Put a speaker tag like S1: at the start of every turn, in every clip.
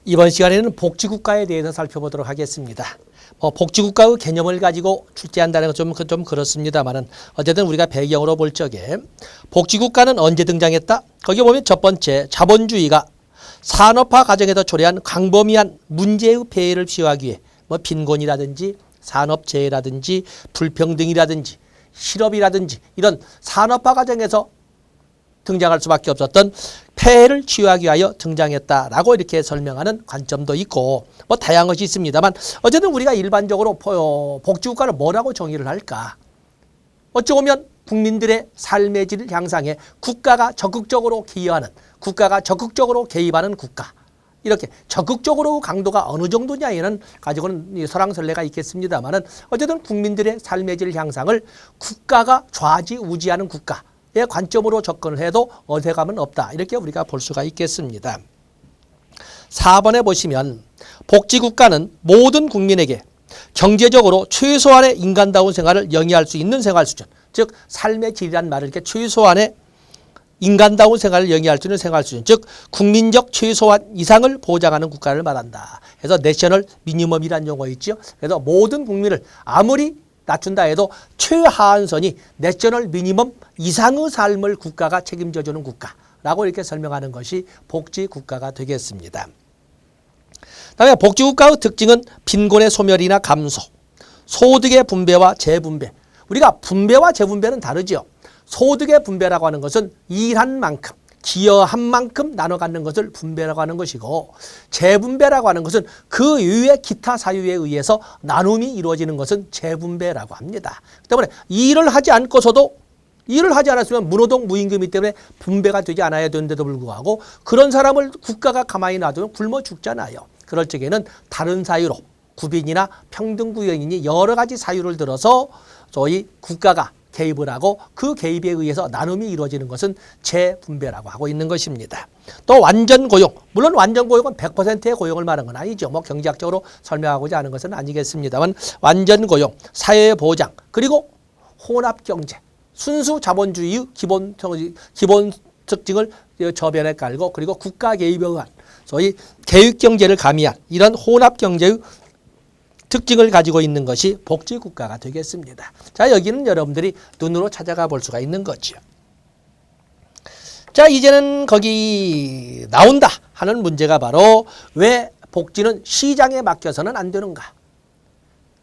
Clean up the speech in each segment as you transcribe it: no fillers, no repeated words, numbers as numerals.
S1: 이번 시간에는 복지국가에 대해서 살펴보도록 하겠습니다. 복지국가의 개념을 가지고 출제한다는 건 좀 그렇습니다만은 어쨌든 우리가 배경으로 볼 적에 복지국가는 언제 등장했다? 거기 보면 첫 번째 자본주의가 산업화 과정에서 초래한 광범위한 문제의 폐해를 피하기 위해 빈곤이라든지 산업재해라든지 불평등이라든지 실업이라든지 이런 산업화 과정에서 등장할 수밖에 없었던 폐해를 치유하기 위하여 등장했다라고 이렇게 설명하는 관점도 있고 다양한 것이 있습니다만 어쨌든 우리가 일반적으로 복지국가를 뭐라고 정의를 할까? 어찌 보면 국민들의 삶의 질 향상에 국가가 적극적으로 기여하는, 국가가 적극적으로 개입하는 국가. 이렇게 적극적으로 강도가 어느 정도냐에는 가지고는 설왕설래가 있겠습니다만은 어쨌든 국민들의 삶의 질 향상을 국가가 좌지우지하는 국가. 의 관점으로 접근을 해도 어색함은 없다. 이렇게 우리가 볼 수가 있겠습니다. 4번에 보시면 복지국가는 모든 국민에게 경제적으로 최소한의 인간다운 생활을 영위할 수 있는 생활 수준, 즉 삶의 질이란 말을 이렇게 최소한의 인간다운 생활을 영위할 수 있는 생활 수준, 즉 국민적 최소한 이상을 보장하는 국가를 말한다. 그래서 내셔널 미니멈이라는 용어 있죠. 그래서 모든 국민을 아무리 낮춘다 해도 최하한선이 내셔널 미니멈 이상의 삶을 국가가 책임져주는 국가라고 이렇게 설명하는 것이 복지국가가 되겠습니다. 다음에 복지국가의 특징은 빈곤의 소멸이나 감소, 소득의 분배와 재분배. 우리가 분배와 재분배는 다르죠. 소득의 분배라고 하는 것은 일한 만큼, 기여한 만큼 나눠 갖는 것을 분배라고 하는 것이고 재분배라고 하는 것은 그 이외의 기타 사유에 의해서 나눔이 이루어지는 것은 재분배라고 합니다. 그 때문에 일을 하지 않고서도 일을 하지 않았으면 무노동 무임금이기 때문에 분배가 되지 않아야 되는데도 불구하고 그런 사람을 국가가 가만히 놔두면 굶어 죽잖아요. 그럴 적에는 다른 사유로 구빈이나 평등구역이니 여러 가지 사유를 들어서 저희 국가가 개입을 하고 그 개입에 의해서 나눔이 이루어지는 것은 재분배라고 하고 있는 것입니다. 또 완전 고용, 물론 완전 고용은 100%의 고용을 말하는 건 아니죠. 경제학적으로 설명하고자 하는 것은 아니겠습니다만 완전 고용, 사회보장, 그리고 혼합경제, 순수 자본주의의 기본 특징을 저변에 깔고 그리고 국가 개입에 의한 소위 계획경제를 가미한 이런 혼합경제의 특징을 가지고 있는 것이 복지국가가 되겠습니다. 자, 여기는 여러분들이 눈으로 찾아가 볼 수가 있는 거죠. 자, 이제는 거기 나온다 하는 문제가 바로 왜 복지는 시장에 맡겨서는 안 되는가?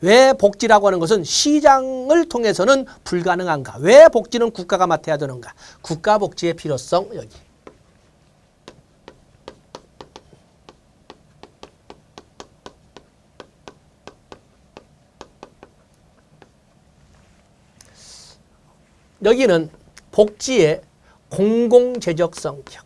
S1: 왜 복지라고 하는 것은 시장을 통해서는 불가능한가? 왜 복지는 국가가 맡아야 되는가? 국가 복지의 필요성 여기. 여기는 복지의 공공재적 성격.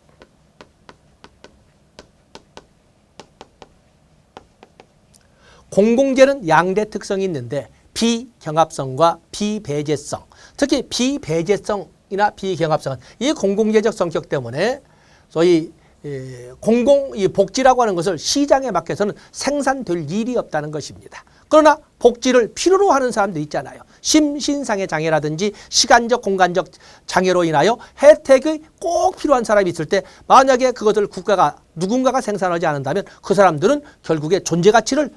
S1: 공공재는 양대 특성이 있는데 비경합성과 비배제성. 특히 비배제성이나 비경합성은 이 공공재적 성격 때문에 소위 이 복지라고 하는 것을 시장에 맡겨서는 생산될 일이 없다는 것입니다. 그러나 복지를 필요로 하는 사람도 있잖아요. 심신상의 장애라든지 시간적 공간적 장애로 인하여 혜택이 꼭 필요한 사람이 있을 때 만약에 그것을 국가가 누군가가 생산하지 않는다면 그 사람들은 결국에 존재 가치를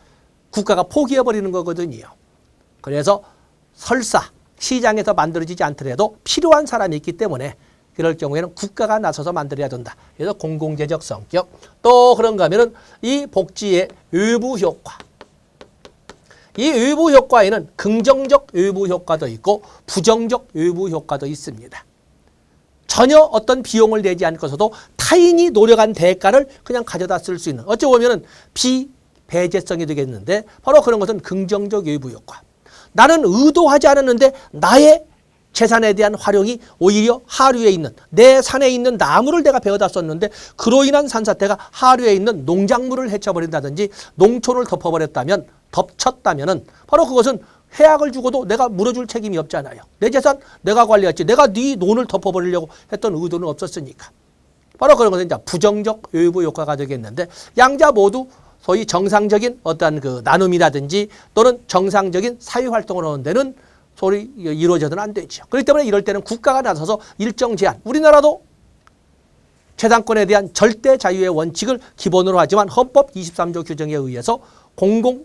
S1: 국가가 포기해버리는 거거든요. 그래서 설사 시장에서 만들어지지 않더라도 필요한 사람이 있기 때문에 그럴 경우에는 국가가 나서서 만들어야 된다. 그래서 공공재적 성격. 또 그런가 하면은 이 복지의 외부 효과. 이 외부 효과에는 긍정적 외부 효과도 있고 부정적 외부 효과도 있습니다. 전혀 어떤 비용을 내지 않고서도 타인이 노력한 대가를 그냥 가져다 쓸 수 있는 어찌 보면은 비배제성이 되겠는데 바로 그런 것은 긍정적 외부 효과. 나는 의도하지 않았는데 나의 재산에 대한 활용이 오히려 하류에 있는 내 산에 있는 나무를 내가 베어다 썼는데 그로 인한 산사태가 하류에 있는 농작물을 해쳐버린다든지 농촌을 덮쳤다면은 바로 그것은 해악을 주고도 내가 물어줄 책임이 없잖아요. 내 재산 내가 관리했지. 내가 네 논을 덮어버리려고 했던 의도는 없었으니까. 바로 그런 것은 이제 부정적 외부 효과가 되겠는데 양자 모두 소위 정상적인 어떤 그 나눔이라든지 또는 정상적인 사회활동을 하는 데는 소리 이루어져서는 안 되죠. 그렇기 때문에 이럴 때는 국가가 나서서 일정 제한. 우리나라도 재산권에 대한 절대 자유의 원칙을 기본으로 하지만 헌법 23조 규정에 의해서 공익에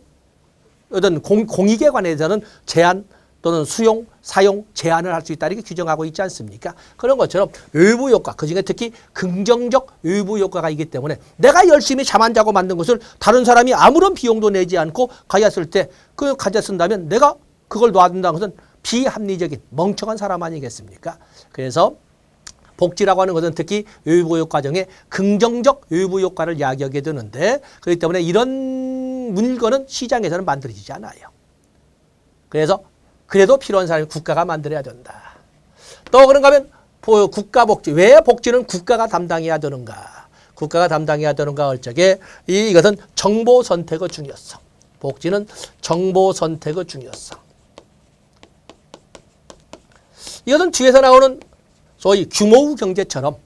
S1: 관해서는 제한 또는 수용, 사용, 제한을 할 수 있다 이렇게 규정하고 있지 않습니까? 그런 것처럼 외부 효과, 그중에 특히 긍정적 외부 효과가 있기 때문에 내가 열심히 잠 안 자고 만든 것을 다른 사람이 아무런 비용도 내지 않고 가졌을 때 그 가져 쓴다면 내가 그걸 놔둔다는 것은 비합리적인 멍청한 사람 아니겠습니까? 그래서 복지라고 하는 것은 특히 외부 효과 중에 긍정적 외부 효과를 야기하게 되는데 그렇기 때문에 이런 물건은 시장에서는 만들어지지 않아요. 그래서 그래도 필요한 사람이 국가가 만들어야 된다. 또 그런가 하면 국가 복지. 왜 복지는 국가가 담당해야 되는가? 국가가 담당해야 되는가 할 적에 이것은 정보 선택의 중요성. 복지는 정보 선택의 중요성. 이것은 뒤에서 나오는 소위 규모의 경제처럼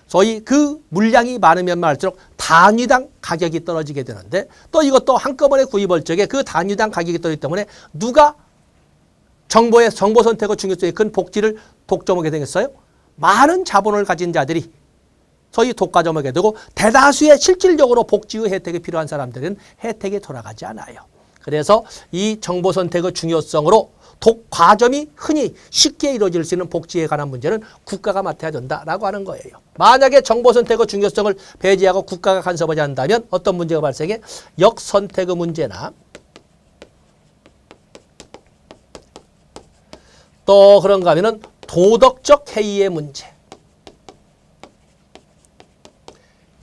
S1: 소위 그 물량이 많으면 많을수록 단위당 가격이 떨어지게 되는데 또 이것도 한꺼번에 구입할 적에 그 단위당 가격이 떨어지기 때문에 누가 정보 선택의 중요성이 큰 복지를 독점하게 되겠어요? 많은 자본을 가진 자들이 소위 독과점하게 되고 대다수의 실질적으로 복지의 혜택이 필요한 사람들은 혜택이 돌아가지 않아요. 그래서 이 정보 선택의 중요성으로 독과점이 흔히 쉽게 이루어질 수 있는 복지에 관한 문제는 국가가 맡아야 된다라고 하는 거예요. 만약에 정보 선택의 중요성을 배제하고 국가가 간섭하지 않는다면 어떤 문제가 발생해? 역선택의 문제나 또 그런가 하면은 도덕적 해이의 문제.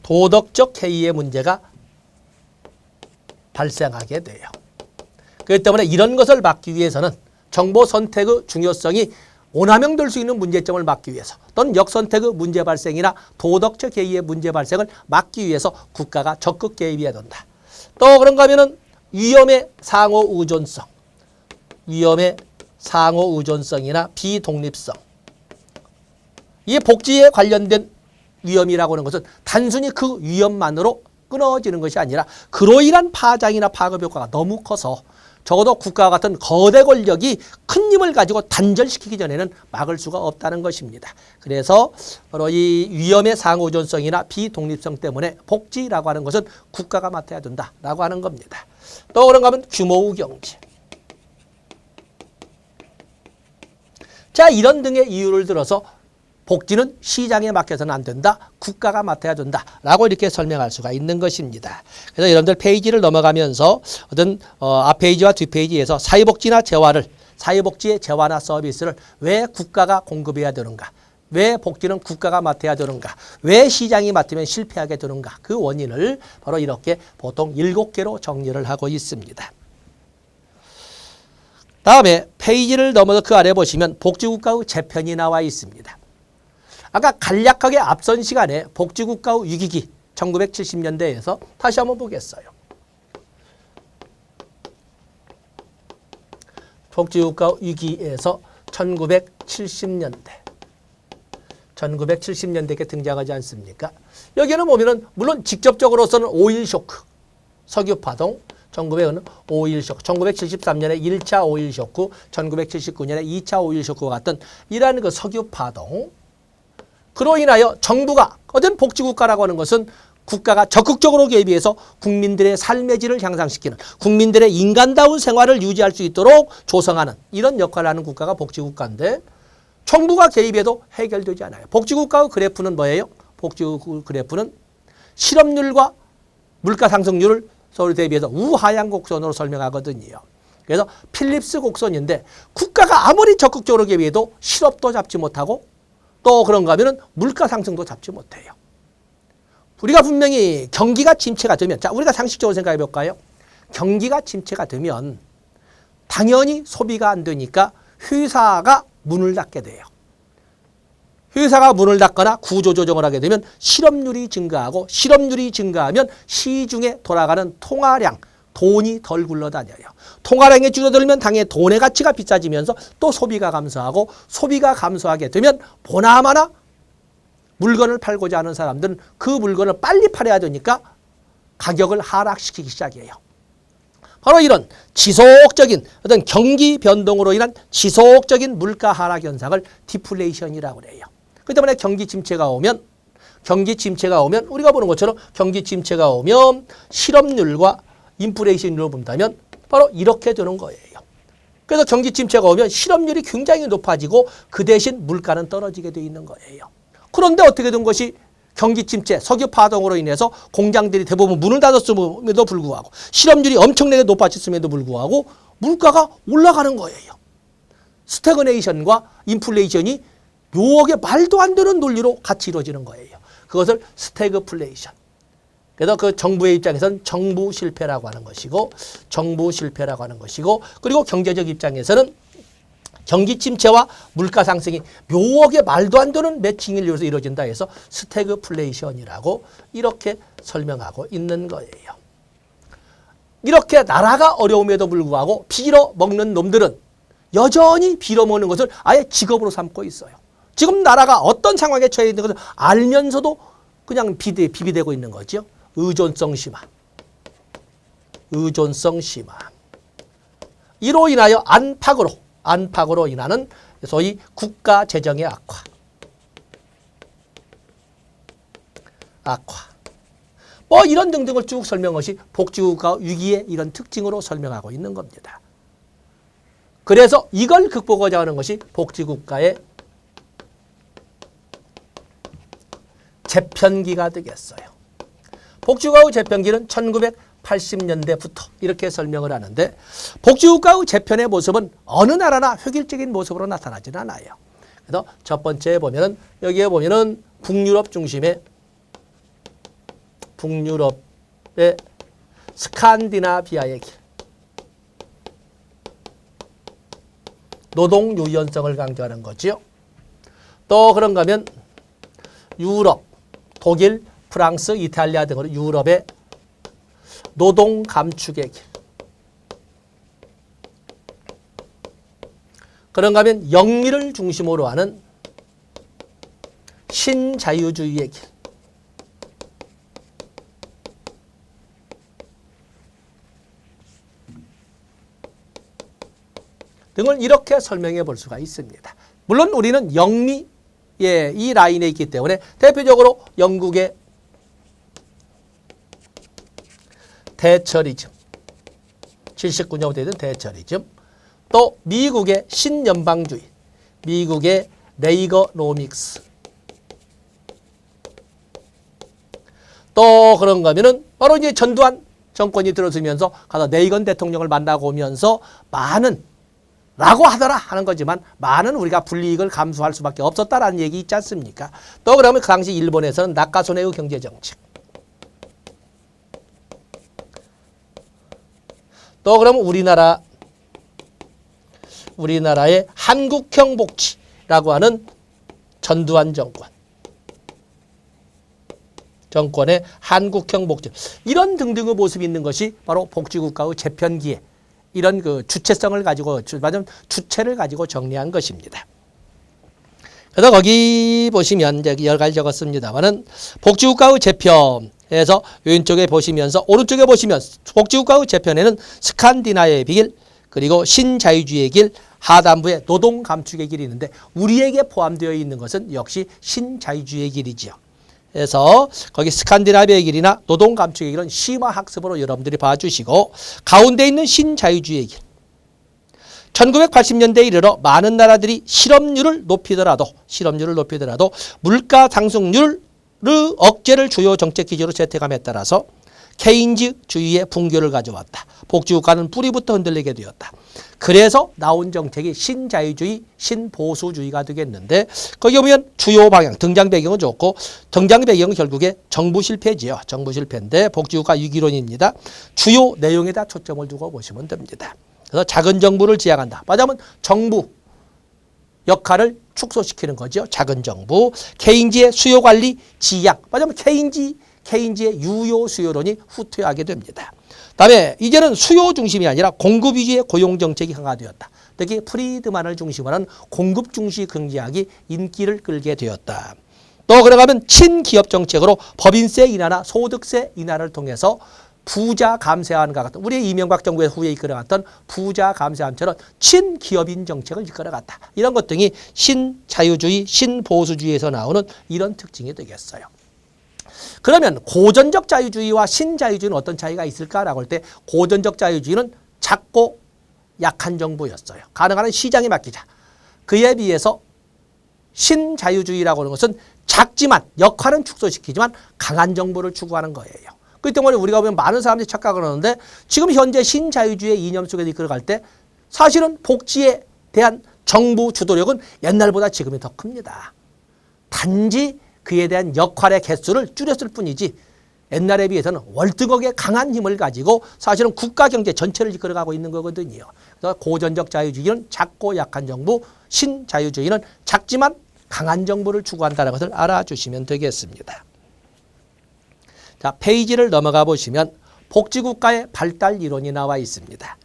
S1: 도덕적 해이의 문제가 발생하게 돼요. 그렇기 때문에 이런 것을 막기 위해서는 정보 선택의 중요성이 오남용될 수 있는 문제점을 막기 위해서 또는 역선택의 문제 발생이나 도덕적 해이의 문제 발생을 막기 위해서 국가가 적극 개입해야 된다. 또 그런가 하면은 위험의 상호 의존성이나 비독립성. 이 복지에 관련된 위험이라고 하는 것은 단순히 그 위험만으로 끊어지는 것이 아니라 그로 인한 파장이나 파급 효과가 너무 커서 적어도 국가와 같은 거대 권력이 큰 힘을 가지고 단절시키기 전에는 막을 수가 없다는 것입니다. 그래서 바로 이 위험의 상호존성이나 비독립성 때문에 복지라고 하는 것은 국가가 맡아야 된다라고 하는 겁니다. 또 그런가 하면 규모의 경제. 자, 이런 등의 이유를 들어서 복지는 시장에 맡겨서는 안 된다. 국가가 맡아야 된다라고 이렇게 설명할 수가 있는 것입니다. 그래서 여러분들 페이지를 넘어가면서 어떤 앞 페이지와 뒷 페이지에서 사회복지의 재화나 서비스를 왜 국가가 공급해야 되는가? 왜 복지는 국가가 맡아야 되는가? 왜 시장이 맡으면 실패하게 되는가? 그 원인을 바로 이렇게 보통 7개로 정리를 하고 있습니다. 다음에 페이지를 넘어서 그 아래 보시면 복지국가의 재편이 나와 있습니다. 아까 간략하게 앞선 시간에 복지국가의 위기기 1970년대에서 다시 한번 보겠어요. 복지국가 위기에서 1970년대에 등장하지 않습니까? 여기는 보면은 물론 직접적으로서는 오일 쇼크, 석유 파동, 5.11 쇼크, 1973년에 1차 오일 쇼크, 1979년에 2차 오일 쇼크와 같은 이러한 그 석유 파동, 그로 인하여 정부가 어떤 복지국가라고 하는 것은 국가가 적극적으로 개입해서 국민들의 삶의 질을 향상시키는 국민들의 인간다운 생활을 유지할 수 있도록 조성하는 이런 역할을 하는 국가가 복지국가인데 정부가 개입해도 해결되지 않아요. 복지국가의 그래프는 뭐예요? 복지국가 그래프는 실업률과 물가상승률을 서울 대비해서 우하향 곡선으로 설명하거든요. 그래서 필립스 곡선인데 국가가 아무리 적극적으로 개입해도 실업도 잡지 못하고 또 그런가 하면은 물가 상승도 잡지 못해요. 우리가 분명히 경기가 침체가 되면, 자, 우리가 상식적으로 생각해 볼까요? 경기가 침체가 되면 당연히 소비가 안 되니까 회사가 문을 닫게 돼요. 회사가 문을 닫거나 구조조정을 하게 되면 실업률이 증가하고 실업률이 증가하면 시중에 돌아가는 통화량, 돈이 덜 굴러다녀요. 통화량이 줄어들면 당연히 돈의 가치가 비싸지면서 또 소비가 감소하고 소비가 감소하게 되면 보나마나 물건을 팔고자 하는 사람들은 그 물건을 빨리 팔아야 되니까 가격을 하락시키기 시작해요. 바로 이런 지속적인 어떤 경기 변동으로 인한 지속적인 물가 하락 현상을 디플레이션이라고 해요. 그 때문에 경기 침체가 오면 우리가 보는 것처럼 경기 침체가 오면 실업률과 인플레이션으로 본다면 바로 이렇게 되는 거예요. 그래서 경기 침체가 오면 실업률이 굉장히 높아지고 그 대신 물가는 떨어지게 돼 있는 거예요. 그런데 어떻게 된 것이 경기 침체, 석유 파동으로 인해서 공장들이 대부분 문을 닫았음에도 불구하고 실업률이 엄청나게 높아졌음에도 불구하고 물가가 올라가는 거예요. 스태그네이션과 인플레이션이 묘하게 말도 안 되는 논리로 같이 이루어지는 거예요. 그것을 스태그플레이션. 그래서 그 정부의 입장에서는 정부 실패라고 하는 것이고 그리고 경제적 입장에서는 경기 침체와 물가 상승이 묘하게 말도 안 되는 매칭을 이루어서 이루어진다 해서 스태그플레이션이라고 이렇게 설명하고 있는 거예요. 이렇게 나라가 어려움에도 불구하고 빌어먹는 놈들은 여전히 빌어먹는 것을 아예 직업으로 삼고 있어요. 지금 나라가 어떤 상황에 처해 있는 것을 알면서도 그냥 비비대고 있는 거죠. 의존성 심화. 이로 인하여 안팎으로 인하는 소위 국가 재정의 악화. 뭐 이런 등등을 쭉 설명한 것이 복지국가 위기의 이런 특징으로 설명하고 있는 겁니다. 그래서 이걸 극복하자 하는 것이 복지국가의 재편기가 되겠어요. 복지국가의 재편기는 1980년대부터 이렇게 설명을 하는데 복지국가의 재편의 모습은 어느 나라나 획일적인 모습으로 나타나지는 않아요. 그래서 첫 번째 보면은 여기에 보면은 북유럽 중심의 스칸디나비아의 길. 노동 유연성을 강조하는 거죠. 또 그런가 하면 유럽, 독일, 프랑스, 이탈리아 등으로 유럽의 노동 감축의 길. 그런가 하면 영미를 중심으로 하는 신자유주의의 길. 등을 이렇게 설명해 볼 수가 있습니다. 물론 우리는 영미, 이 라인에 있기 때문에 대표적으로 영국의 대처리즘, 79년부터 되던 대처리즘, 또 미국의 신연방주의, 미국의 레이거노믹스, 또 그런가 하면은 바로 이제 전두환 정권이 들어서면서 가서 레이건 대통령을 만나고 오면서 많은 라고 하더라 하는 거지만 많은 우리가 불이익을 감수할 수밖에 없었다라는 얘기 있지 않습니까? 또 그러면 그 당시 일본에서는 나카소네의 경제정책, 또 그러면 우리나라의 한국형 복지라고 하는 전두환 정권의 한국형 복지, 이런 등등의 모습이 있는 것이 바로 복지국가의 재편기에 이런 그 주체성을 가지고, 맞으면 주체를 가지고 정리한 것입니다. 그래서 거기 보시면 이제 여러 가지 적었습니다만은 복지국가의 재편에서 왼쪽에 보시면서 오른쪽에 보시면 복지국가의 재편에는 스칸디나의 길, 그리고 신자유주의의 길, 하단부에 노동 감축의 길이 있는데 우리에게 포함되어 있는 것은 역시 신자유주의의 길이지요. 그래서 거기 스칸디나비아의 길이나 노동 감축의 길은 심화 학습으로 여러분들이 봐주시고, 가운데 있는 신자유주의의 길. 1980년대에 이르러 많은 나라들이 실업률을 높이더라도 물가 상승률을 억제를 주요 정책 기조로 채택함에 따라서 케인즈주의의 붕괴를 가져왔다. 복지국가는 뿌리부터 흔들리게 되었다. 그래서 나온 정책이 신자유주의, 신보수주의가 되겠는데 거기 보면 주요 방향, 등장 배경은 좋고 등장 배경은 결국에 정부 실패지요. 정부 실패인데 복지국가 위기론입니다. 주요 내용에다 초점을 두고 보시면 됩니다. 그래서 작은 정부를 지향한다. 말하자면 정부 역할을 축소시키는 거죠. 작은 정부. 케인즈의 수요관리 지향. 말하자면 케인즈의 유효 수요론이 후퇴하게 됩니다. 다음에 이제는 수요 중심이 아니라 공급 위주의 고용 정책이 강화되었다. 특히 프리드만을 중심으로 하는 공급 중시 경제학이 인기를 끌게 되었다. 또 그러가면 친기업 정책으로 법인세 인하나 소득세 인하를 통해서 부자 감세안과 같은 우리 이명박 정부의 후에 이끌어갔던 부자 감세안처럼 친기업인 정책을 이끌어갔다. 이런 것 등이 신자유주의, 신보수주의에서 나오는 이런 특징이 되겠어요. 그러면 고전적 자유주의와 신자유주의는 어떤 차이가 있을까라고 할 때 고전적 자유주의는 작고 약한 정부였어요. 가능한 한 시장에 맡기자. 그에 비해서 신자유주의라고 하는 것은 작지만 역할은 축소시키지만 강한 정부를 추구하는 거예요. 그렇기 때문에 우리가 보면 많은 사람들이 착각을 하는데 지금 현재 신자유주의의 이념 속에 이끌어갈 때 사실은 복지에 대한 정부 주도력은 옛날보다 지금이 더 큽니다. 단지 그에 대한 역할의 개수를 줄였을 뿐이지 옛날에 비해서는 월등하게 강한 힘을 가지고 사실은 국가 경제 전체를 이끌어가고 있는 거거든요. 그래서 고전적 자유주의는 작고 약한 정부, 신자유주의는 작지만 강한 정부를 추구한다는 것을 알아주시면 되겠습니다. 자, 페이지를 넘어가 보시면 복지국가의 발달 이론이 나와 있습니다.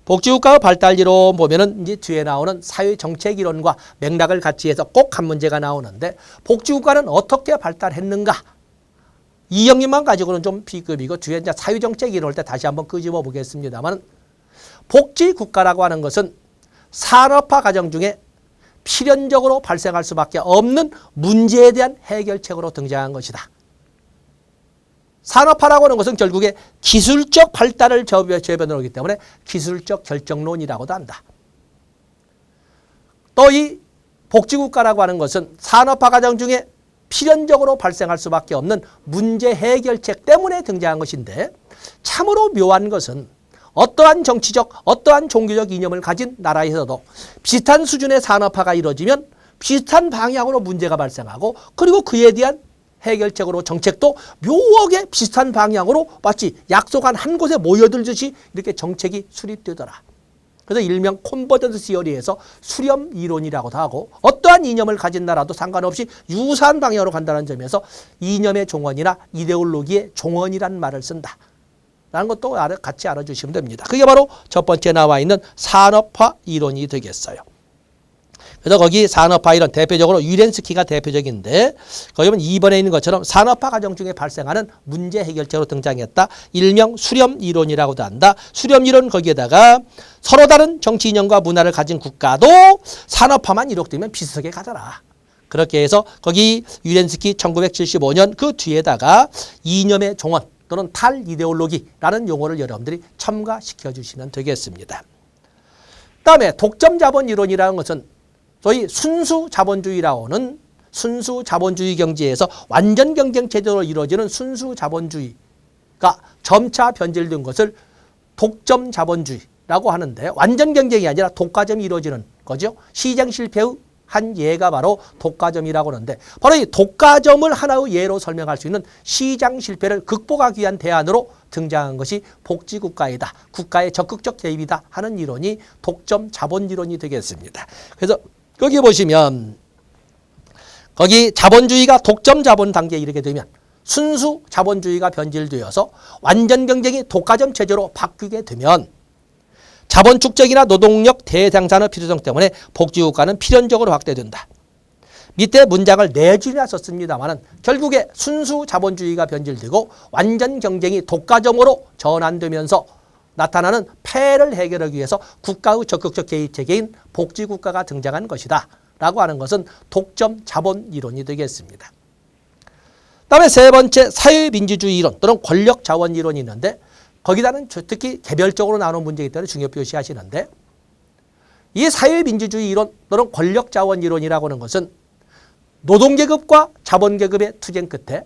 S1: 복지국가의 발달 이론 보면은 이제 뒤에 나오는 사회정책 이론과 맥락을 같이 해서 꼭 한 문제가 나오는데 복지국가는 어떻게 발달했는가? 이 영역만 가지고는 좀 B급이고 뒤에 이제 사회정책 이론을 때 다시 한번 끄집어 보겠습니다만 복지국가라고 하는 것은 산업화 과정 중에 필연적으로 발생할 수밖에 없는 문제에 대한 해결책으로 등장한 것이다. 산업화라고 하는 것은 결국에 기술적 발달을 재변으로 하기 때문에 기술적 결정론이라고도 한다. 또 이 복지국가라고 하는 것은 산업화 과정 중에 필연적으로 발생할 수밖에 없는 문제 해결책 때문에 등장한 것인데 참으로 묘한 것은 어떠한 정치적, 어떠한 종교적 이념을 가진 나라에서도 비슷한 수준의 산업화가 이루어지면 비슷한 방향으로 문제가 발생하고 그리고 그에 대한 해결책으로 정책도 묘하게 비슷한 방향으로 마치 약속한 한 곳에 모여들듯이 이렇게 정책이 수립되더라. 그래서 일명 콘버전스 시어리에서 수렴 이론이라고도 하고 어떠한 이념을 가진 나라도 상관없이 유사한 방향으로 간다는 점에서 이념의 종언이나 이데올로기의 종언이란 말을 쓴다. 라는 것도 같이 알아주시면 됩니다. 그게 바로 첫 번째 나와 있는 산업화 이론이 되겠어요. 그래서 거기 산업화 이론 대표적으로 위렌스키가 대표적인데 거기 보면 2번에 있는 것처럼 산업화 과정 중에 발생하는 문제 해결책으로 등장했다. 일명 수렴 이론이라고도 한다. 수렴 이론 거기에다가 서로 다른 정치 이념과 문화를 가진 국가도 산업화만 이룩되면 비슷하게 가더라. 그렇게 해서 거기 위렌스키 1975년 그 뒤에다가 이념의 종언 또는 탈이데올로기라는 용어를 여러분들이 첨가시켜 주시면 되겠습니다. 그다음에 독점 자본 이론이라는 것은 소위 순수 자본주의라고 하는 순수 자본주의 경제에서 완전 경쟁 체제로 이루어지는 순수 자본주의가 점차 변질된 것을 독점 자본주의라고 하는데 완전 경쟁이 아니라 독과점이 이루어지는 거죠. 시장 실패의 한 예가 바로 독과점이라고 하는데 바로 이 독과점을 하나의 예로 설명할 수 있는 시장 실패를 극복하기 위한 대안으로 등장한 것이 복지국가이다. 국가의 적극적 개입이다 하는 이론이 독점 자본 이론이 되겠습니다. 그래서 여기 보시면 거기 자본주의가 독점 자본 단계에 이르게 되면 순수 자본주의가 변질되어서 완전 경쟁이 독과점 체제로 바뀌게 되면 자본 축적이나 노동력 대생산의 필요성 때문에 복지국가는 필연적으로 확대된다. 밑에 문장을 4줄이나 썼습니다만 결국에 순수 자본주의가 변질되고 완전 경쟁이 독과점으로 전환되면서 나타나는 폐해를 해결하기 위해서 국가의 적극적 개입 체계인 복지국가가 등장한 것이다. 라고 하는 것은 독점 자본 이론이 되겠습니다. 그다음에 세 번째 사회민주주의 이론 또는 권력자원 이론이 있는데 거기다는 특히 개별적으로 나오는 문제이기 때문에 중요 표시하시는데 이 사회민주주의 이론 또는 권력자원 이론이라고 하는 것은 노동계급과 자본계급의 투쟁 끝에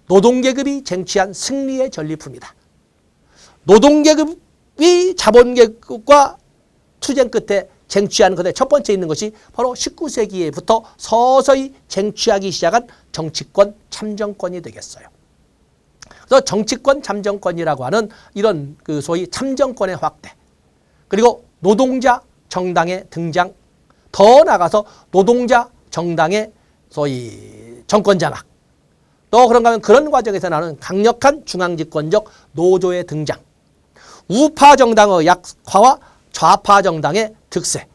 S1: 노동계급이 쟁취한 승리의 전리품이다. 노동계급이 자본계급과 투쟁 끝에 쟁취한 것의 첫 번째 있는 것이 바로 19세기에부터 서서히 쟁취하기 시작한 정치권 참정권이 되겠어요. 그래서 정치권 참정권이라고 하는 이런 그 소위 참정권의 확대 그리고 노동자 정당의 등장 더 나아가서 노동자 정당의 소위 정권 장악 또 그런가 하면 그런 과정에서 나오는 강력한 중앙집권적 노조의 등장 우파 정당의 약화와 좌파 정당의 득세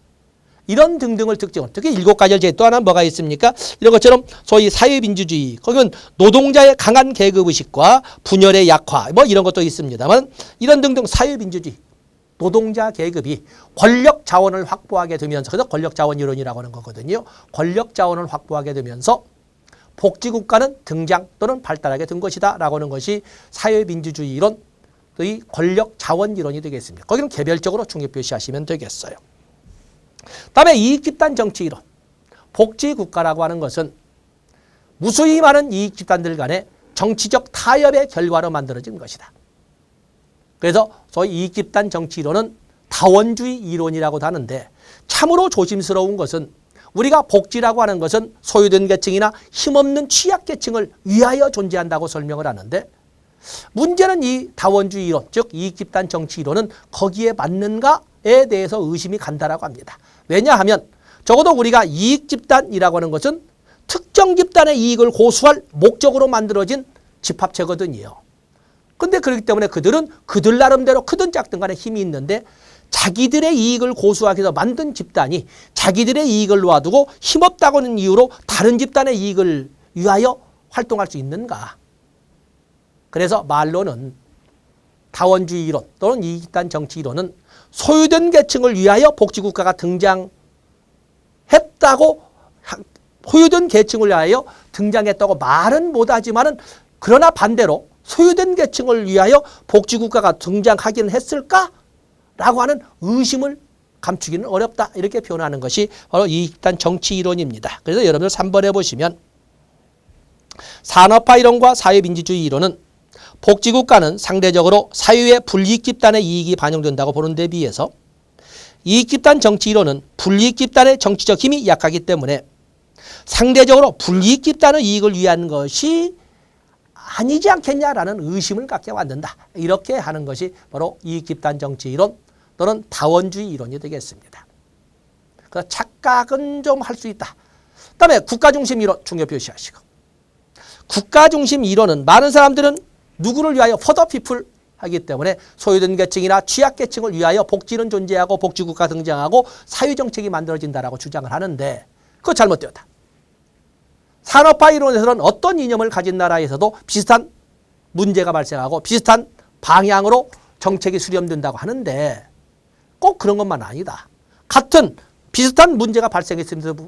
S1: 이런 등등을 특징을 특히 7가지를 제외 또 하나는 뭐가 있습니까? 이런 것처럼 소위 사회민주주의, 거기는 노동자의 강한 계급의식과 분열의 약화 뭐 이런 것도 있습니다만 이런 등등 사회민주주의, 노동자 계급이 권력 자원을 확보하게 되면서 그래서 권력 자원 이론이라고 하는 거거든요. 권력 자원을 확보하게 되면서 복지국가는 등장 또는 발달하게 된 것이다 라고 하는 것이 사회민주주의 이론의 권력 자원 이론이 되겠습니다. 거기는 개별적으로 중요표시하시면 되겠어요. 다음에 이익집단 정치 이론. 복지국가라고 하는 것은 무수히 많은 이익집단들 간의 정치적 타협의 결과로 만들어진 것이다. 그래서 소위 이익집단 정치 이론은 다원주의 이론이라고도 하는데 참으로 조심스러운 것은 우리가 복지라고 하는 것은 소유된 계층이나 힘없는 취약계층을 위하여 존재한다고 설명을 하는데 문제는 이 다원주의 이론, 즉 이익집단 정치 이론은 거기에 맞는가에 대해서 의심이 간다라고 합니다. 왜냐하면 적어도 우리가 이익집단이라고 하는 것은 특정 집단의 이익을 고수할 목적으로 만들어진 집합체거든요. 근데 그렇기 때문에 그들은 그들 나름대로 크든 작든 간에 힘이 있는데 자기들의 이익을 고수하기 위해서 만든 집단이 자기들의 이익을 놓아두고 힘없다고 하는 이유로 다른 집단의 이익을 위하여 활동할 수 있는가? 그래서 말로는 다원주의 이론 또는 이익집단 정치 이론은 소유된 계층을 위하여 복지국가가 등장했다고 소유된 계층을 위하여 등장했다고 말은 못하지만은 그러나 반대로 소유된 계층을 위하여 복지국가가 등장하긴 했을까라고 하는 의심을 감추기는 어렵다. 이렇게 표현하는 것이 바로 이익집단 정치 이론입니다. 그래서 여러분들 3번에 보시면 산업화 이론과 사회민주주의 이론은 복지국가는 상대적으로 사유의 불이익집단의 이익이 반영된다고 보는 데 비해서 이익집단 정치 이론은 불이익집단의 정치적 힘이 약하기 때문에 상대적으로 불이익집단의 이익을 위한 것이 아니지 않겠냐라는 의심을 갖게 만든다. 이렇게 하는 것이 바로 이익집단 정치 이론 또는 다원주의 이론이 되겠습니다. 그래서 착각은 좀 할 수 있다. 그다음에 국가중심 이론 중요 표시하시고 국가중심 이론은 많은 사람들은 누구를 위하여 for the people 하기 때문에 소유된 계층이나 취약계층을 위하여 복지는 존재하고 복지국가 등장하고 사회정책이 만들어진다라고 주장을 하는데 그거 잘못되었다. 산업화 이론에서는 어떤 이념을 가진 나라에서도 비슷한 문제가 발생하고 비슷한 방향으로 정책이 수렴된다고 하는데 꼭 그런 것만 아니다. 같은 비슷한 문제가 발생했음에도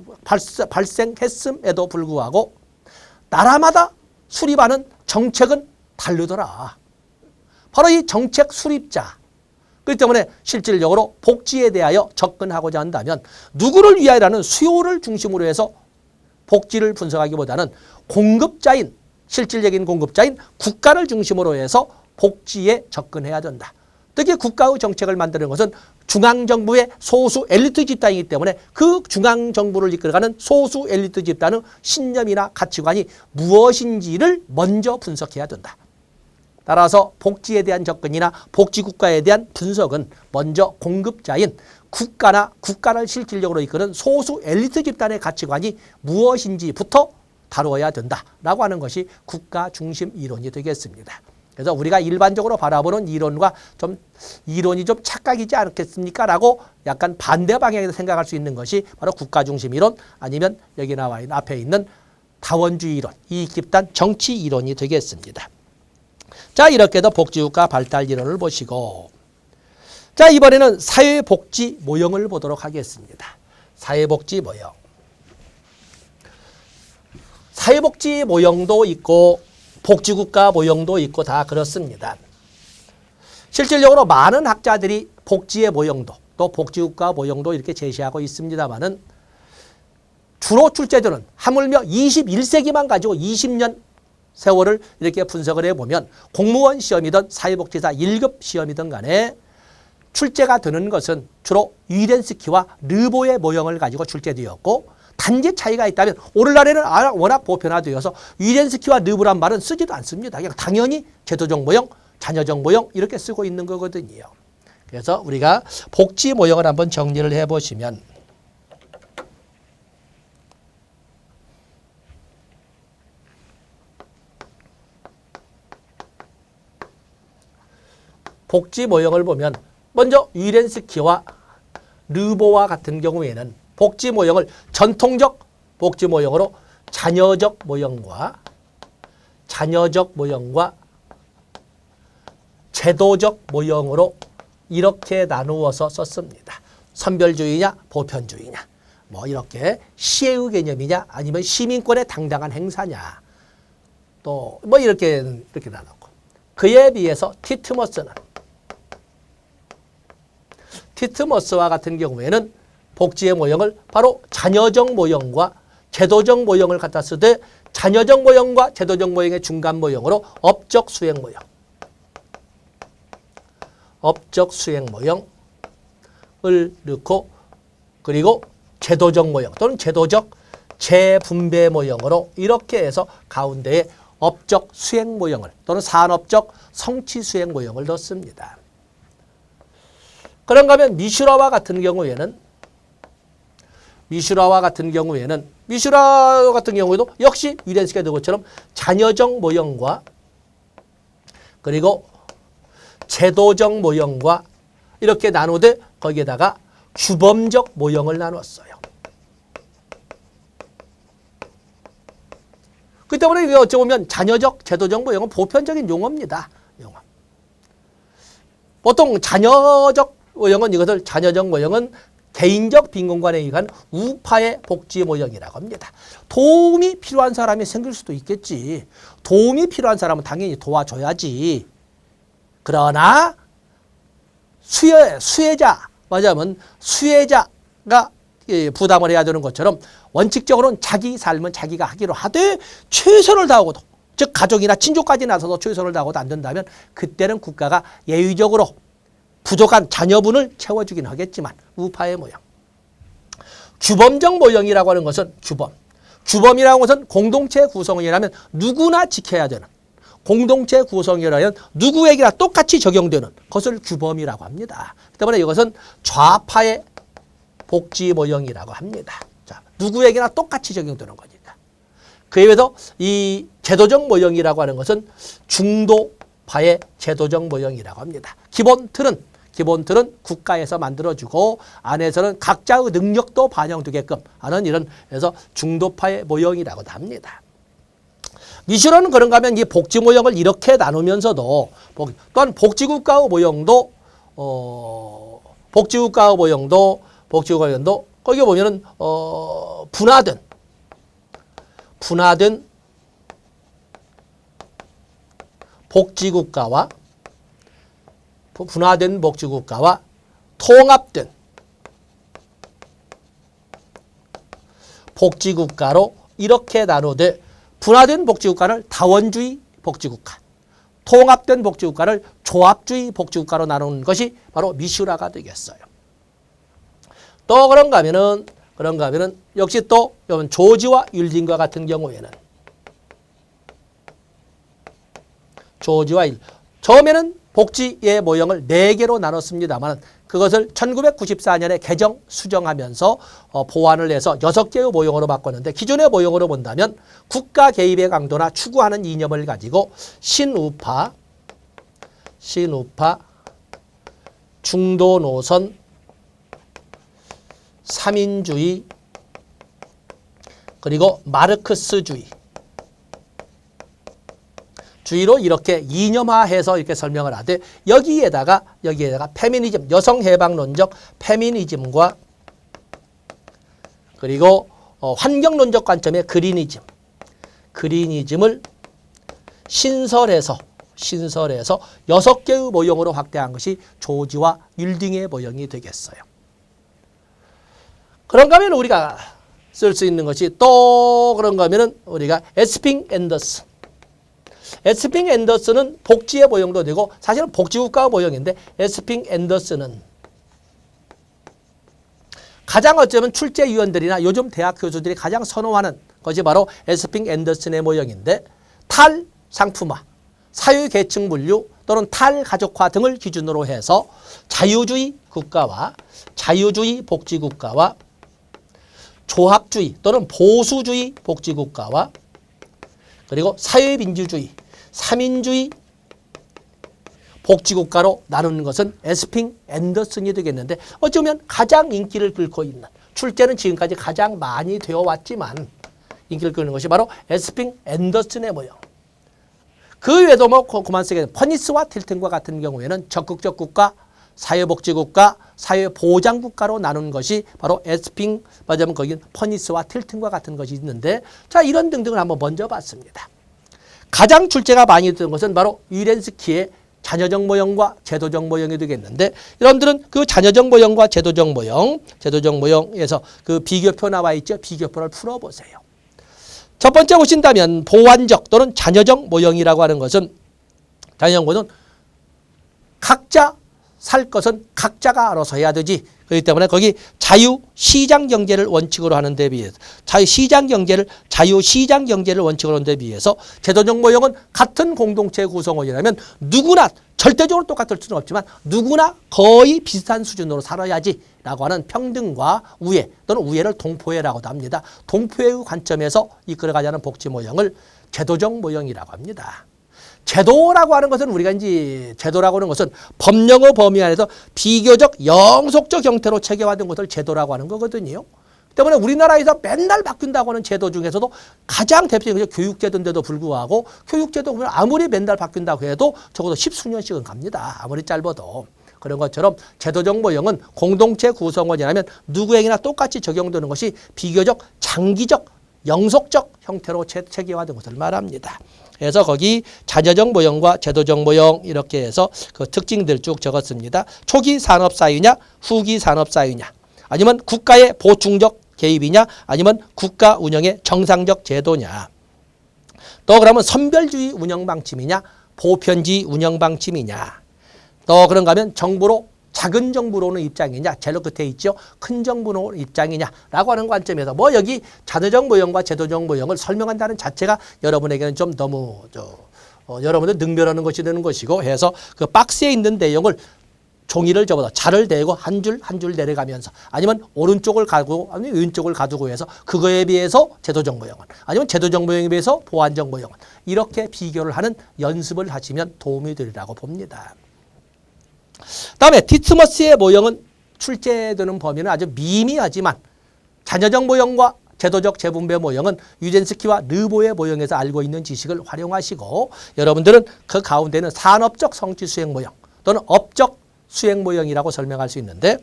S1: 불구하고 나라마다 수립하는 정책은 다르더라. 바로 이 정책 수립자. 그렇기 때문에 실질적으로 복지에 대하여 접근하고자 한다면 누구를 위하여라는 수요를 중심으로 해서 복지를 분석하기보다는 공급자인, 실질적인 공급자인 국가를 중심으로 해서 복지에 접근해야 된다. 특히 국가의 정책을 만드는 것은 중앙정부의 소수 엘리트 집단이기 때문에 그 중앙정부를 이끌어가는 소수 엘리트 집단의 신념이나 가치관이 무엇인지를 먼저 분석해야 된다. 따라서 복지에 대한 접근이나 복지국가에 대한 분석은 먼저 공급자인 국가나 국가를 실질적으로 이끄는 소수 엘리트 집단의 가치관이 무엇인지부터 다루어야 된다라고 하는 것이 국가 중심 이론이 되겠습니다. 그래서 우리가 일반적으로 바라보는 이론이 좀 착각이지 않겠습니까? 라고 약간 반대 방향에서 생각할 수 있는 것이 바로 국가 중심 이론 아니면 여기 나와 있는 앞에 있는 다원주의 이론, 이익집단 정치 이론이 되겠습니다. 자, 이렇게 해서 복지국가 발달 이론을 보시고 자, 이번에는 사회복지 모형을 보도록 하겠습니다. 사회복지 모형. 사회복지 모형도 있고 복지국가 모형도 있고 다 그렇습니다. 실질적으로 많은 학자들이 복지의 모형도 또 복지국가 모형도 이렇게 제시하고 있습니다만은 주로 출제되는 하물며 21세기만 가지고 20년 세월을 이렇게 분석을 해보면 공무원 시험이든 사회복지사 1급 시험이든 간에 출제가 되는 것은 주로 위렌스키와 르보의 모형을 가지고 출제되었고 단지 차이가 있다면 오늘날에는 워낙 보편화되어서 위렌스키와 르보란 말은 쓰지도 않습니다. 그냥 당연히 제도적 모형, 자녀적 모형 이렇게 쓰고 있는 거거든요. 그래서 우리가 복지 모형을 한번 정리를 해보시면 복지 모형을 보면 먼저 위렌스키와 르보와 같은 경우에는 복지 모형을 전통적 복지 모형으로 자녀적 모형과 제도적 모형으로 이렇게 나누어서 썼습니다. 선별주의냐 보편주의냐 뭐 이렇게 시혜의 개념이냐 아니면 시민권의 당당한 행사냐 또 뭐 이렇게 나누고 그에 비해서 티트머스와 같은 경우에는 복지의 모형을 바로 자녀적 모형과 제도적 모형을 갖다 쓰되 자녀적 모형과 제도적 모형의 중간 모형으로 업적 수행 모형을 넣고 그리고 제도적 모형 또는 제도적 재분배 모형으로 이렇게 해서 가운데에 업적 수행 모형을 또는 산업적 성취 수행 모형을 넣습니다. 그런가 하면 미슈라와 같은 경우에는 역시 위렌스키가 넣은 것처럼 자녀적 모형과 그리고 제도적 모형과 이렇게 나누되 거기에다가 주범적 모형을 나눴어요. 그 때문에 이게 어찌 보면 자녀적, 제도적 모형은 보편적인 용어입니다. 보통 자녀적 모형은 개인적 빈곤관에 의한 우파의 복지 모형이라고 합니다. 도움이 필요한 사람이 생길 수도 있겠지. 도움이 필요한 사람은 당연히 도와줘야지. 그러나 수혜자, 맞으면 수혜자가 부담을 해야 되는 것처럼 원칙적으로는 자기 삶은 자기가 하기로 하되 최선을 다하고도 즉 가족이나 친족까지 나서서 최선을 다하고도 안 된다면 그때는 국가가 예외적으로 부족한 자녀분을 채워주긴 하겠지만 우파의 모형. 주범적 모형이라고 하는 것은 주범이라는 것은 공동체 구성원이라면 누구나 지켜야 되는 공동체 구성이라면 누구에게나 똑같이 적용되는 것을 주범이라고 합니다. 그 때문에 이것은 좌파의 복지 모형이라고 합니다. 자, 누구에게나 똑같이 적용되는 거니까. 그에 비해서 이 제도적 모형이라고 하는 것은 중도파의 제도적 모형이라고 합니다. 기본 틀은 국가에서 만들어주고 안에서는 각자의 능력도 반영되게끔 하는 이런 그래서 중도파의 모형이라고도 합니다. 미슈라는 그런가 하면 이 복지 모형을 이렇게 나누면서도 또한 복지국가의 모형도 거기 보면은 분화된 복지국가와 통합된 복지국가로 이렇게 나누되 분화된 복지국가를 다원주의 복지국가, 통합된 복지국가를 조합주의 복지국가로 나누는 것이 바로 미슈라가 되겠어요. 또 그런가 하면은 역시 또 조지와 율딩과 같은 경우에는 처음에는 복지의 모형을 4개로 나눴습니다만 그것을 1994년에 개정 수정하면서 보완을 해서 6개의 모형으로 바꿨는데 기존의 모형으로 본다면 국가 개입의 강도나 추구하는 이념을 가지고 신우파, 중도 노선, 3인주의, 그리고 마르크스주의 주의로 이렇게 이념화해서 이렇게 설명을 하되 여기에다가 페미니즘, 여성해방론적 페미니즘과 그리고 환경론적 관점의 그리니즘을 신설해서 6개의 모형으로 확대한 것이 조지와 율딩의 모형이 되겠어요. 그런가 하면 우리가 쓸 수 있는 것이 또 그런가 하면 우리가 에스핑 앤더슨은 복지의 모형도 되고 사실은 복지국가 모형인데 에스핑 앤더슨은 가장 어쩌면 출제위원들이나 요즘 대학 교수들이 가장 선호하는 것이 바로 에스핑 앤더슨의 모형인데 탈상품화, 사회계층 분류 또는 탈가족화 등을 기준으로 해서 자유주의 국가와 자유주의 복지국가와 조합주의 또는 보수주의 복지국가와 그리고 사회민주주의, 3인주의 복지국가로 나누는 것은 에스핑 앤더슨이 되겠는데 어쩌면 가장 인기를 끌고 있는 출제는 지금까지 가장 많이 되어 왔지만 인기를 끄는 것이 바로 에스핑 앤더슨의 모형. 그 외에도 뭐 그만 쓰게 퍼니스와 틸튼과 같은 경우에는 적극적 국가, 사회복지국가, 사회보장국가로 나눈 것이 바로 에스핑, 맞으면 거긴 퍼니스와 틸튼과 같은 것이 있는데, 자, 이런 등등을 한번 먼저 봤습니다. 가장 출제가 많이 되는 것은 바로 위렌스키의 자녀적 모형과 제도적 모형이 되겠는데, 여러분들은 그 자녀적 모형과 제도적 모형에서 그 비교표 나와 있죠? 비교표를 풀어보세요. 첫 번째 보신다면 보완적 또는 자녀적 모형이라고 하는 것은, 자녀적 모형은 각자 살 것은 각자가 알아서 해야 되지. 그렇기 때문에 거기 자유시장 경제를 원칙으로 하는 데 비해서 자유시장 경제를 원칙으로 하는 데 비해서 제도적 모형은 같은 공동체 구성원이라면 누구나 절대적으로 똑같을 수는 없지만 누구나 거의 비슷한 수준으로 살아야지 라고 하는 평등과 우애 또는 우애를 동포애라고도 합니다. 동포애의 관점에서 이끌어가자는 복지 모형을 제도적 모형이라고 합니다. 제도라고 하는 것은 제도라고 하는 것은 법령의 범위 안에서 비교적 영속적 형태로 체계화된 것을 제도라고 하는 거거든요. 때문에 우리나라에서 맨날 바뀐다고 하는 제도 중에서도 가장 대표적인 것이 교육제도인데도 불구하고 교육제도 보면 아무리 맨날 바뀐다고 해도 적어도 10수년씩은 갑니다. 아무리 짧아도. 그런 것처럼 제도적 모형은 공동체 구성원이라면 누구에게나 똑같이 적용되는 것이 비교적 장기적 영속적 형태로 체계화된 것을 말합니다. 그래서 거기 자녀적 모형과 제도적 모형 이렇게 해서 그 특징들 쭉 적었습니다. 초기 산업 사유냐, 후기 산업 사유냐, 아니면 국가의 보충적 개입이냐, 아니면 국가 운영의 정상적 제도냐. 또 그러면 선별주의 운영 방침이냐, 보편주의 운영 방침이냐. 또 그런가 하면 정부로 작은 정부로는 입장이냐, 제일 끝에 있죠. 큰 정부로 입장이냐라고 하는 관점에서 뭐 여기 자녀적 모형과 제도적 모형을 설명한다는 자체가 여러분에게는 좀 너무 여러분들 능멸하는 것이 되는 것이고 해서 그 박스에 있는 내용을 종이를 접어서 자를 대고 한 줄 한 줄 내려가면서 아니면 오른쪽을 가고 아니면 왼쪽을 가두고 해서 그거에 비해서 제도적 모형은 아니면 제도적 모형에 비해서 보완적 모형은 이렇게 비교를 하는 연습을 하시면 도움이 되리라고 봅니다. 다음에 티트머스의 모형은 출제되는 범위는 아주 미미하지만 자녀적 모형과 제도적 재분배 모형은 유젠스키와 르보의 모형에서 알고 있는 지식을 활용하시고 여러분들은 그 가운데는 산업적 성취 수행 모형 또는 업적 수행 모형이라고 설명할 수 있는데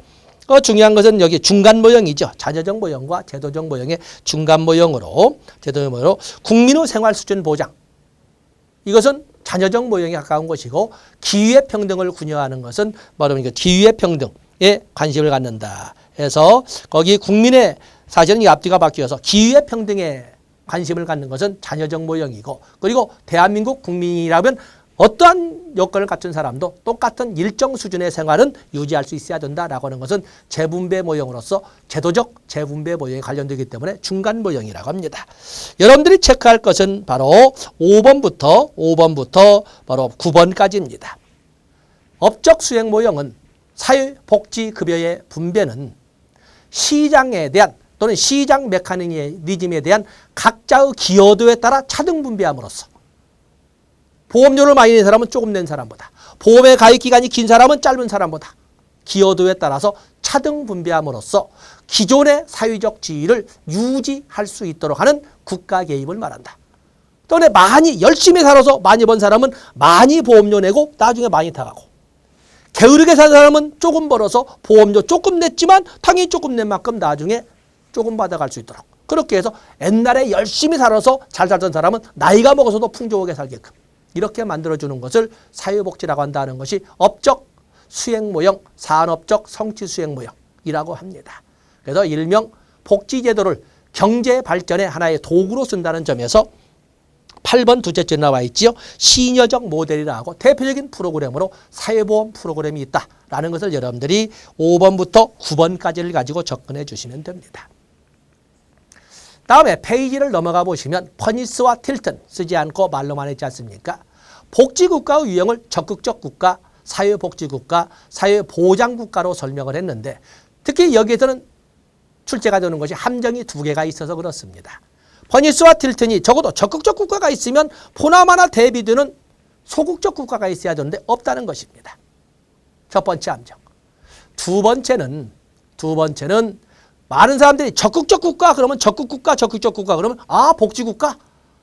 S1: 중요한 것은 여기 중간 모형이죠. 자녀적 모형과 제도적 모형의 중간 모형으로 국민의 생활 수준 보장. 이것은 자녀적 모형에 가까운 것이고 기회의 평등을 군여하는 것은 바로 기회의 평등에 관심을 갖는다. 해서 거기 국민의 사실은 이 앞뒤가 바뀌어서 기회의 평등에 관심을 갖는 것은 자녀적 모형이고 그리고 대한민국 국민이라면 어떠한 여건을 갖춘 사람도 똑같은 일정 수준의 생활은 유지할 수 있어야 된다라고 하는 것은 재분배 모형으로서 제도적 재분배 모형에 관련되기 때문에 중간 모형이라고 합니다. 여러분들이 체크할 것은 바로 5번부터 바로 9번까지입니다. 업적 수행 모형은 사회복지급여의 분배는 시장에 대한 또는 시장 메커니즘에 대한 각자의 기여도에 따라 차등 분배함으로써 보험료를 많이 낸 사람은 조금 낸 사람보다 보험의 가입 기간이 긴 사람은 짧은 사람보다 기여도에 따라서 차등 분배함으로써 기존의 사회적 지위를 유지할 수 있도록 하는 국가 개입을 말한다. 또는 많이 열심히 살아서 많이 번 사람은 많이 보험료 내고 나중에 많이 타가고 게으르게 산 사람은 조금 벌어서 보험료 조금 냈지만 당연히 조금 낸 만큼 나중에 조금 받아갈 수 있도록 그렇게 해서 옛날에 열심히 살아서 잘 살던 사람은 나이가 먹어서도 풍족하게 살게끔 이렇게 만들어주는 것을 사회복지라고 한다는 것이 업적 수행 모형, 산업적 성취 수행 모형이라고 합니다. 그래서 일명 복지제도를 경제 발전의 하나의 도구로 쓴다는 점에서 8번 두째 줄에 나와 있지요. 시녀적 모델이라 하고 대표적인 프로그램으로 사회보험 프로그램이 있다라는 것을 여러분들이 5번부터 9번까지를 가지고 접근해 주시면 됩니다. 다음에 페이지를 넘어가 보시면 퍼니스와 틸튼 쓰지 않고 말로만 했지 않습니까? 복지국가의 유형을 적극적 국가, 사회복지국가, 사회보장국가로 설명을 했는데 특히 여기에서는 출제가 되는 것이 함정이 2개가 있어서 그렇습니다. 퍼니스와 틸튼이 적어도 적극적 국가가 있으면 보나마나 대비되는 소극적 국가가 있어야 되는데 없다는 것입니다. 첫 번째 함정. 두 번째는 많은 사람들이 적극적 국가 그러면 적극 국가, 적극적 국가 그러면 복지 국가.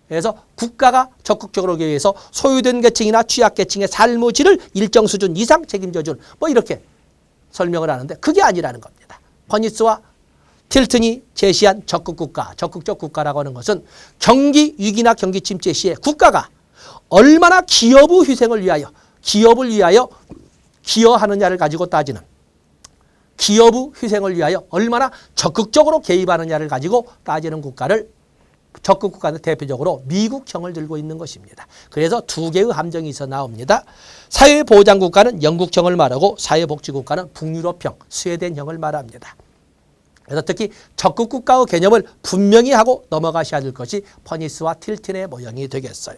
S1: 그래서 국가가 적극적으로 하기 위해서 소유된 계층이나 취약계층의 삶의 질을 일정 수준 이상 책임져 준 뭐 이렇게 설명을 하는데 그게 아니라는 겁니다. 퍼니스와 틸튼이 제시한 적극국가, 적극적 국가라고 하는 것은 경기 위기나 경기 침체 시에 국가가 얼마나 기업의 희생을 위하여, 기업을 위하여 기여하느냐를 가지고 따지는, 기업의 희생을 위하여 얼마나 적극적으로 개입하느냐를 가지고 따지는 국가를 적극국가는 대표적으로 미국형을 들고 있는 것입니다. 그래서 두 개의 함정이 있어 나옵니다. 사회보장국가는 영국형을 말하고 사회복지국가는 북유럽형, 스웨덴형을 말합니다. 그래서 특히 적극국가의 개념을 분명히 하고 넘어가셔야 될 것이 퍼니스와 틸튼의 모형이 되겠어요.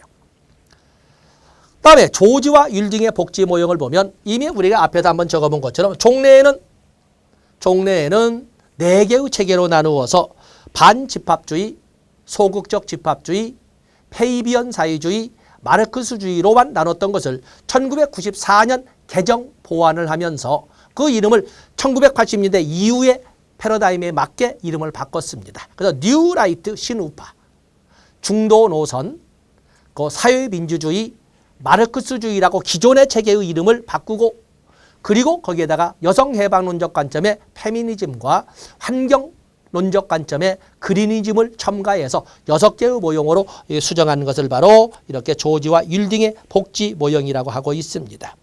S1: 다음에 조지와 율딩의 복지 모형을 보면 이미 우리가 앞에서 한번 적어본 것처럼 종래에는 4개의 체계로 나누어서 반집합주의, 소극적 집합주의, 페이비언 사회주의, 마르크스주의로만 나눴던 것을 1994년 개정 보완을 하면서 그 이름을 1980년대 이후에 패러다임에 맞게 이름을 바꿨습니다. 그래서 뉴 라이트 신우파, 중도 노선, 그 사회민주주의, 마르크스주의라고 기존의 체계의 이름을 바꾸고 그리고 거기에다가 여성해방론적 관점의 페미니즘과 환경론적 관점의 그리니즘을 첨가해서 6개의 모형으로 수정하는 것을 바로 이렇게 조지와 율딩의 복지 모형이라고 하고 있습니다.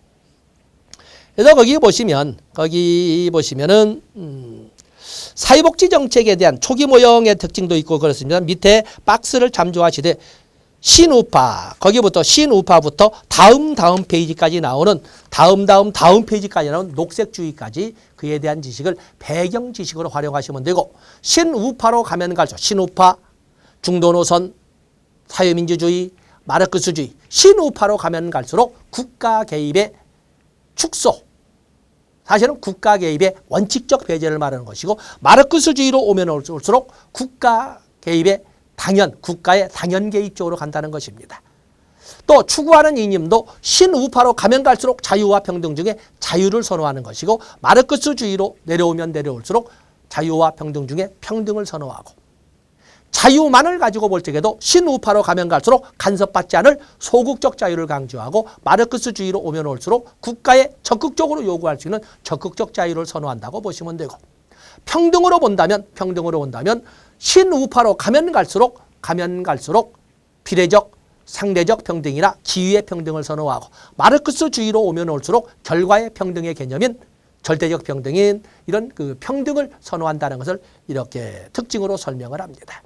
S1: 그래서 거기 보시면은 사회복지 정책에 대한 초기 모형의 특징도 있고 그렇습니다. 밑에 박스를 참조하시되 신우파, 거기부터 신우파부터 다음 페이지까지 나오는 다음 페이지까지 나오는 녹색주의까지 그에 대한 지식을 배경 지식으로 활용하시면 되고 신우파로 가면 갈수록 신우파, 중도노선, 사회민주주의, 마르크스주의, 신우파로 가면 갈수록 국가 개입의 축소, 사실은 국가 개입의 원칙적 배제를 말하는 것이고 마르크스주의로 오면 올수록 국가 개입의 국가의 당연 개입 쪽으로 간다는 것입니다. 또 추구하는 이념도 신우파로 가면 갈수록 자유와 평등 중에 자유를 선호하는 것이고 마르크스주의로 내려오면 내려올수록 자유와 평등 중에 평등을 선호하고 자유만을 가지고 볼 적에도 신우파로 가면 갈수록 간섭받지 않을 소극적 자유를 강조하고 마르크스주의로 오면 올수록 국가에 적극적으로 요구할 수 있는 적극적 자유를 선호한다고 보시면 되고 평등으로 본다면 신우파로 가면 갈수록 비례적, 상대적 평등이나 기회의 평등을 선호하고 마르크스주의로 오면 올수록 결과의 평등의 개념인 절대적 평등인 이런 그 평등을 선호한다는 것을 이렇게 특징으로 설명을 합니다.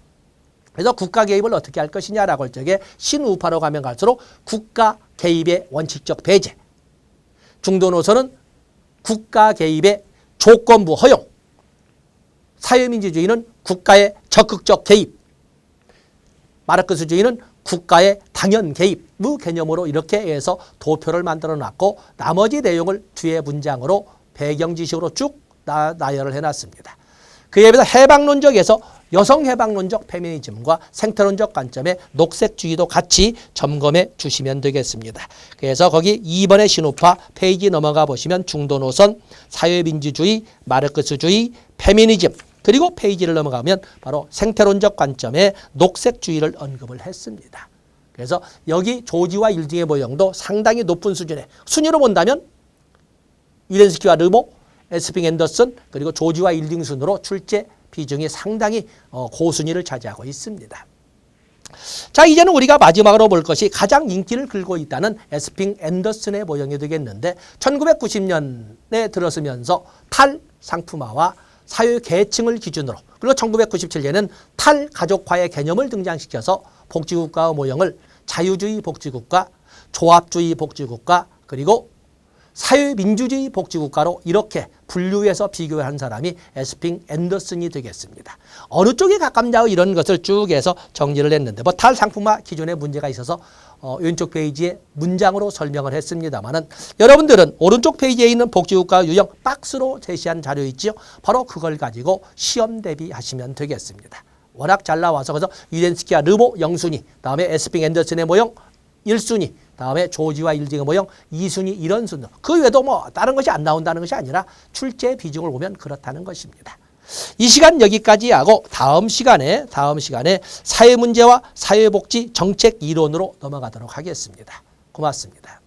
S1: 그래서 국가 개입을 어떻게 할 것이냐라고 할 적에 신우파로 가면 갈수록 국가 개입의 원칙적 배제, 중도 노선은 국가 개입의 조건부 허용, 사회민주주의는 국가의 적극적 개입, 마르크스주의는 국가의 당연 개입의 개념으로 이렇게 해서 도표를 만들어 놨고 나머지 내용을 뒤에 문장으로 배경 지식으로 쭉 나열을 해놨습니다. 그에 비해서 해방론적에서 여성해방론적 페미니즘과 생태론적 관점의 녹색주의도 같이 점검해 주시면 되겠습니다. 그래서 거기 2번의 신우파 페이지 넘어가 보시면 중도노선, 사회민주주의, 마르크스주의, 페미니즘 그리고 페이지를 넘어가면 바로 생태론적 관점의 녹색주의를 언급을 했습니다. 그래서 여기 조지와 율딩의 모형도 상당히 높은 수준의 순위로 본다면 위렌스키와 르모, 에스핑 앤더슨 그리고 조지와 율딩 순으로 출제 비중이 상당히 고순위를 차지하고 있습니다. 자, 이제는 우리가 마지막으로 볼 것이 가장 인기를 끌고 있다는 에스핑 앤더슨의 모형이 되겠는데 1990년에 들어서면서 탈상품화와 사회 계층을 기준으로 그리고 1997년에는 탈가족화의 개념을 등장시켜서 복지국가의 모형을 자유주의 복지국가, 조합주의 복지국가 그리고 사회민주주의 복지국가로 이렇게 분류해서 비교한 사람이 에스핑 앤더슨이 되겠습니다. 어느 쪽에 가깝냐고 이런 것을 쭉 해서 정리를 했는데 뭐 탈상품화 기존에 문제가 있어서 왼쪽 페이지에 문장으로 설명을 했습니다만은 여러분들은 오른쪽 페이지에 있는 복지국가 유형 박스로 제시한 자료 있지요. 바로 그걸 가지고 시험 대비하시면 되겠습니다. 워낙 잘 나와서 그래서 위렌스키와 르모 0순위, 다음에 에스핑 앤더슨의 모형 1순위, 다음에 조지와 율딩의 모형 2순위 이런 순서. 그 외에도 뭐 다른 것이 안 나온다는 것이 아니라 출제 비중을 보면 그렇다는 것입니다. 이 시간 여기까지 하고 다음 시간에 사회문제와 사회복지 정책 이론으로 넘어가도록 하겠습니다. 고맙습니다.